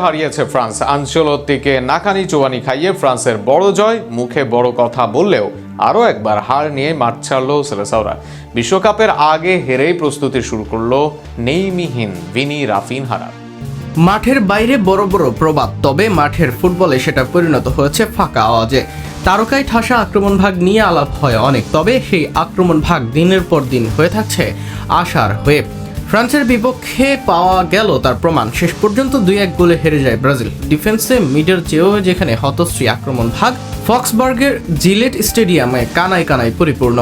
হারিয়েছে ফ্রান্স। আনচেলত্তিকে নাকানি চুবানি খাইয়ে ফ্রান্সের বড় জয়। মুখে বড় কথা বললেও আরও একবার হার নিয়ে মাঠ ছাড়ল সেলেসাওরা। বিশ্বকাপের আগে হেরেই প্রস্তুতি শুরু করলো নেইমিহীন ভিনি রাফিনহারা। মাঠের বাইরে বড় বড় প্রবাদ, তবে মাঠের ফুটবলে সেটা পরিণত হয়েছে ফাঁকা আওয়াজে। তারকায় ঠাসা আক্রমণ ভাগ নিয়ে আলাপ হয় অনেক, তবে সেই আক্রমণ ভাগ দিনের পর দিন হয়ে থাকছে আশার হয়ে। ফ্রান্সের বিপক্ষে পাওয়া গেল তার প্রমাণ। শেষ পর্যন্ত 2-1 গোলে হেরে যায় ব্রাজিল। ডিফেন্সে মিডের চেয়েও যেখানে হতশ্রী আক্রমণ ভাগ, ফক্সবার্গের জিলেট স্টেডিয়ামে কানায় কানায় পরিপূর্ণ।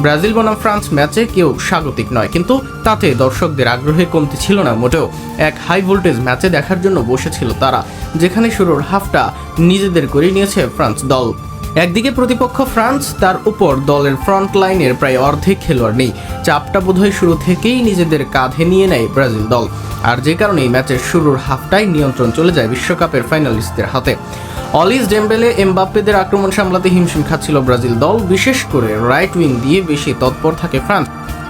ব্রাজিল বনাম ফ্রান্স ম্যাচে কেউ স্বাগতিক নয়, কিন্তু তাতে দর্শকদের আগ্রহে কমতি ছিল না মোটেও। এক হাই ভোল্টেজ ম্যাচে দেখার জন্য বসেছিল তারা, যেখানে শুরুর হাফটা নিজেদের করে নিয়েছে ফ্রান্স দল। একদিকে প্রতিপক্ষ ফ্রান্স, তার উপর দলের ফ্রন্ট লাইনের প্রায় অর্ধেক খেলোয়াড় নেই। চাপটা বোধহয় শুরু থেকেই নিজেদের কাঁধে নিয়ে নেয় ব্রাজিল দল, আর যে কারণেই ম্যাচের শুরুর হাফটাই নিয়ন্ত্রণ চলে যায় বিশ্বকাপের ফাইনালিস্টদের হাতে। অলিস, ডেম্বেলে, এমবাপ্পেদের আক্রমণ সামলাতে হিমশিম খাচ্ছিল ব্রাজিল দল। বিশেষ করে রাইট উইং দিয়ে বেশি তৎপর থাকে ফ্রান্স,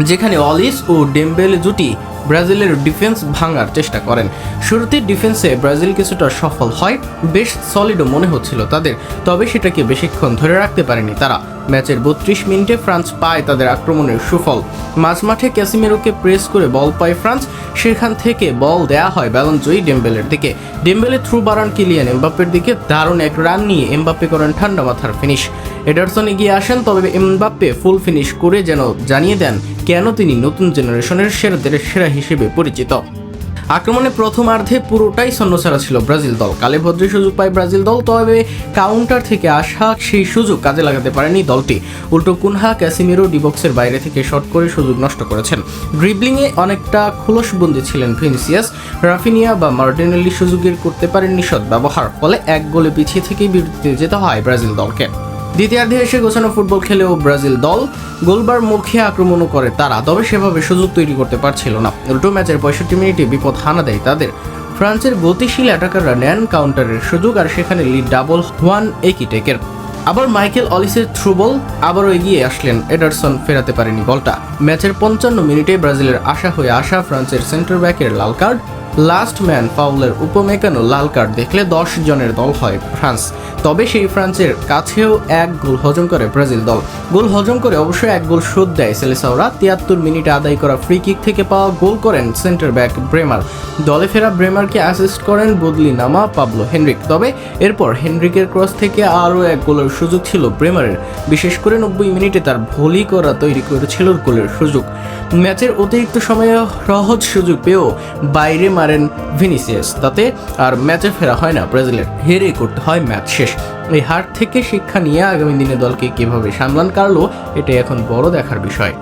যেখানে অলিস ও ডেম্বেলে জুটি ব্রাজিলের ডিফেন্স ভাঙার চেষ্টা করেন। শুরুতে ডিফেন্সে ব্রাজিল কিছুটা সফল হয়, বেশ সলিডও মনে হচ্ছিল তাদের, তবে সেটাকে বেশিক্ষণ ধরে রাখতে পারেনি তারা। ম্যাচের 32 মিনিটে ফ্রান্স পায় তাদের আক্রমণের সুফল। মাঝমাঠে ক্যাসিমেরোকে প্রেস করে বল পায় ফ্রান্স, সেখান থেকে বল দেয়া হয় ব্যালনজয়ী ডেম্বেলের দিকে। ডেম্বেলে থ্রু বাড়ান কিলিয়ান এমবাপ্পের দিকে, দারুণ এক রান নিয়ে এমবাপ্পে করেন ঠান্ডা মাথার ফিনিশ। এডারসন এগিয়ে আসেন, তবে এমবাপ্পে ফুল ফিনিশ করে যেন জানিয়ে দেন কেন তিনি নতুন জেনারেশনের সেরাদের সেরা হিসেবে পরিচিত। আক্রমণে প্রথমার্ধে পুরোটাই ছন্নছাড়া ছিল ব্রাজিল দল। কালে ভদ্রে সুযোগ পায় ব্রাজিল দল, তবে কাউন্টার থেকে আসা সেই সুযোগ কাজে লাগাতে পারেনি দলটি। উল্টো কুনহা, ক্যাসিমেরো ডিবক্সের বাইরে থেকে শট করে সুযোগ নষ্ট করেছেন। ড্রিবলিংয়ে অনেকটা খোলসবন্দি ছিলেন ভিনিসিয়াস। রাফিনিয়া বা মার্টিনেল্লি সুযোগের করতে পারেননি সদ্ব্যবহার, ফলে 1 গোলে পিছিয়ে থেকেই বিরতিতে যেতে হয় ব্রাজিল দলকে। দ্বিতীয়ার্ধে এসে গোছানো ফুটবল খেলেও ব্রাজিল দল গোলবার মুখে আক্রমণও করে তারা, তবে সেভাবে সুযোগ তৈরি করতে পারছিল না। উল্টো ম্যাচের 65 মিনিটে বিপদ হানা দেয় তাদের। ফ্রান্সের গতিশীল অ্যাটাকাররা নেন কাউন্টারের সুযোগ, আর সেখানে লিড ডাবল হুয়ান একিটেকের। আবার মাইকেল অলিসের থ্রু বল, আবারও এগিয়ে আসলেন এডারসন, ফেরাতে পারেনি বলটা। ম্যাচের 55 মিনিটে ব্রাজিলের আশা হয়ে আসা ফ্রান্সের সেন্টার ব্যাকের লাল কার্ড, লাস্ট ম্যান ফাউলের উপমেকানো লাল কার্ড দেখলে 10 জনের দল হয় ফ্রান্স। তবে সেই ফ্রান্সের কাছেও 1 গোল হজম করে ব্রাজিল দল। গোল হজম করে অবশ্যই 1 গোল শোধ দেয় সেলেসাওরা। 73 মিনিটে আদায় করা ফ্রি কিক থেকে পাওয়া গোল করেন সেন্টার ব্যাক ব্রেমার। দলে ফেরা ব্রেমারকে অ্যাসিস্ট করেন বদলি নামা পাবলো হেনরিক। তবে এরপর হেনরিকের ক্রস থেকে আরও 1 গোলের সুযোগ ছিল ব্রেমারের, বিশেষ করে 90 মিনিটে তার ভলি করা তৈরি করেছিল গোলের সুযোগ। ম্যাচের অতিরিক্ত সময়ে সহজ সুযোগ পেয়েও বাইরে মারেন ভিনিসিয়াস, তাতে আর ম্যাচে ফেরা হয় না ব্রাজিলের, হেরে করতে হয় ম্যাচ শেষ। এই হার থেকে শিক্ষা নিয়ে আগামী দিনে দলকে কিভাবে সামলান কার্লো, এটাই এখন বড় দেখার বিষয়।